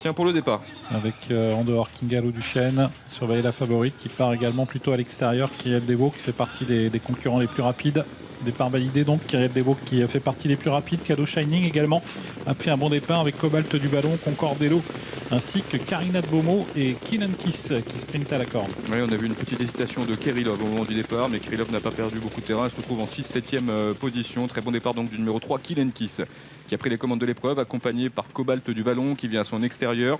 Tiens, pour le départ. Avec en dehors Kingalo Duchesne, surveiller la favorite qui part également plutôt à l'extérieur, Kyriel Devo qui fait partie des concurrents les plus rapides. Départ validé donc, Kyriel Devo qui fait partie des plus rapides. Cadeau Shining également a pris un bon départ avec Cobalt du Ballon, Concordello ainsi que Karina de Beaumont et Kylian Kiss qui sprint à la corde. Oui, on a vu une petite hésitation de Kirillov au moment du départ, mais Kirillov n'a pas perdu beaucoup de terrain. Elle se retrouve en 6-7e position. Très bon départ donc du numéro 3, Kylian Kiss, qui a pris les commandes de l'épreuve, accompagné par Cobalt du Vallon qui vient à son extérieur.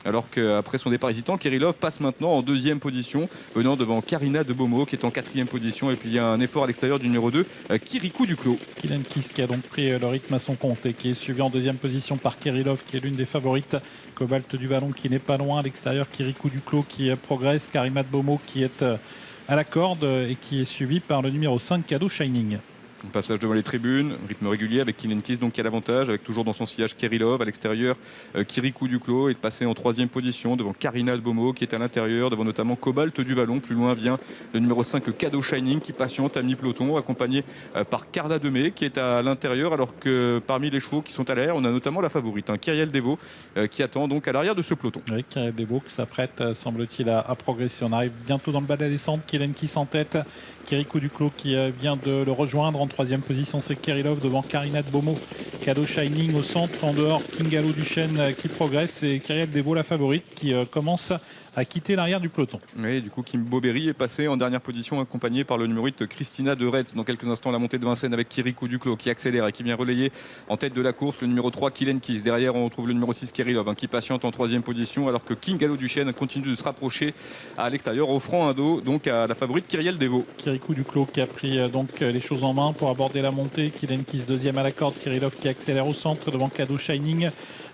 Alors qu'après son départ hésitant, Kirillov passe maintenant en 2e position, venant devant Karina de Beaumont qui est en 4e position. Et puis il y a un effort à l'extérieur du numéro 2, Kirikou Duclos. Kylian Kiss qui a donc pris le rythme à son compte et qui est suivi en 2e position par Kirillov qui est l'une des favorites. Cobalt du Vallon qui n'est pas loin à l'extérieur, Kirikou Duclos qui progresse, Karina de Beaumont qui est à la corde et qui est suivi par le numéro 5, Cadeau Shining. Passage devant les tribunes, rythme régulier avec Kylian Kiss donc qui a l'avantage, avec toujours dans son sillage Kirillov à l'extérieur, Kirikou Duclos, et de passer en 3e position devant Karina de Beaumont qui est à l'intérieur, devant notamment Cobalt du Vallon. Plus loin vient le numéro 5, Cadeau Shining, qui patiente à mi-peloton, accompagné par Carla Demey qui est à l'intérieur, alors que parmi les chevaux qui sont à l'air, on a notamment la favorite, Kyriel Devo, qui attend donc à l'arrière de ce peloton. Avec Kyriel Devo qui s'apprête, semble-t-il, à progresser. On arrive bientôt dans le bas de la descente. Kylian Kiss en tête, Kirikou Duclos qui vient de le rejoindre. En 3e position, c'est Kirillov devant Karina de Beaumont. Cadeau Shining au centre, en dehors Kingalo Duchesne qui progresse et Kyriel Devo la favorite qui commence à quitter l'arrière du peloton. Oui, du coup, Kim Bobéry est passé en dernière position, accompagné par le numéro 8, Christina de Retz. Dans quelques instants, la montée de Vincennes avec Kirikou Duclos qui accélère et qui vient relayer en tête de la course le numéro 3, Kylian Kiss. Derrière, on retrouve le numéro 6, Kirillov, qui patiente en 3e position, alors que Kingalo Duchesne continue de se rapprocher à l'extérieur, offrant un dos donc à la favorite Kyriel Devo. Kirikou Duclos qui a pris donc les choses en main pour aborder la montée. Kylian Kiss 2e à la corde, Kirillov qui accélère au centre devant Cadeau Shining.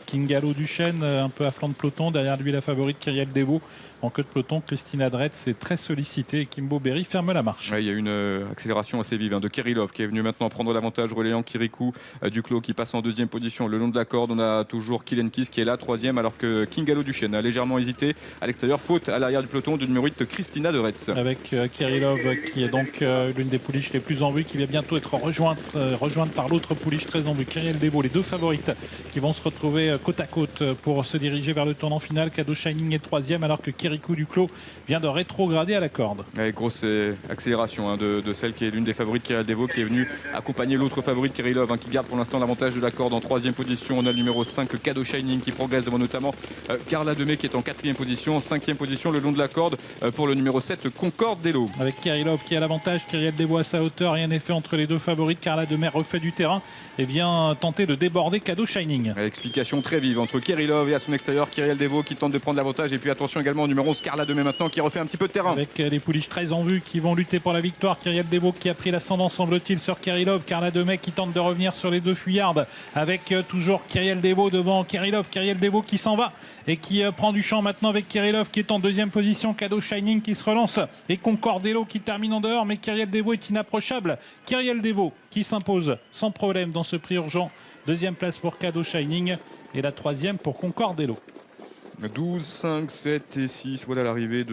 Kingalo Duchesne un peu à flanc de peloton, derrière lui la favorite Kyriel Devo. En queue de peloton, Christina Dretz est très sollicitée et Kim Bobéry ferme la marche. Ouais, il y a une accélération assez vive de Kirillov qui est venu maintenant prendre l'avantage, relayant Kirikou Duclos qui passe en 2e position. Le long de la corde, on a toujours Kylian Kiss qui est là, 3e, alors que Kingalo Duchesne a légèrement hésité à l'extérieur, faute à l'arrière du peloton du numéro 8, Christina de Retz. Avec Kirillov qui est donc l'une des pouliches les plus en vue, qui va bientôt être rejointe par l'autre pouliche très en vue, Kyriel Devo. Les deux favorites qui vont se retrouver côte à côte pour se diriger vers le tournant final. Cadeau Shining est 3e, alors que Kirikou Duclos vient de rétrograder à la corde. Avec grosse accélération de celle qui est l'une des favorites, Kyriel Devo, qui est venue accompagner l'autre favorite, Kirillov, qui garde pour l'instant l'avantage de la corde en 3e position. On a le numéro 5, Cadeau Shining, qui progresse devant notamment Carla Demey qui est en 4e position. En 5e position, le long de la corde pour le numéro 7, Concordello. Avec Kirillov qui a l'avantage, Kyriel Devo à sa hauteur, rien n'est fait entre les deux favorites. Carla Demey refait du terrain et vient tenter de déborder Cadeau Shining. Explication très vive entre Kirillov et à son extérieur Kyriel Devo qui tente de prendre l'avantage. Et puis attention également au numéro 11, Carla Demey maintenant qui refait un petit peu de terrain. Avec les pouliches très en vue qui vont lutter pour la victoire. Kyriel Devo qui a pris l'ascendant semble-t-il sur Kirillov. Carla Demey qui tente de revenir sur les deux fuyards avec toujours Kyriel Devo devant Kirillov. Kyriel Devo qui s'en va et qui prend du champ maintenant avec Kirillov qui est en 2e position. Cadeau Shining qui se relance et Concordello qui termine en dehors, mais Kyriel Devo est inapprochable. Kyriel Devo qui s'impose sans problème dans ce prix urgent. 2e place pour Cadeau Shining et la 3e pour Concordello. 12, 5, 7 et 6, voilà l'arrivée de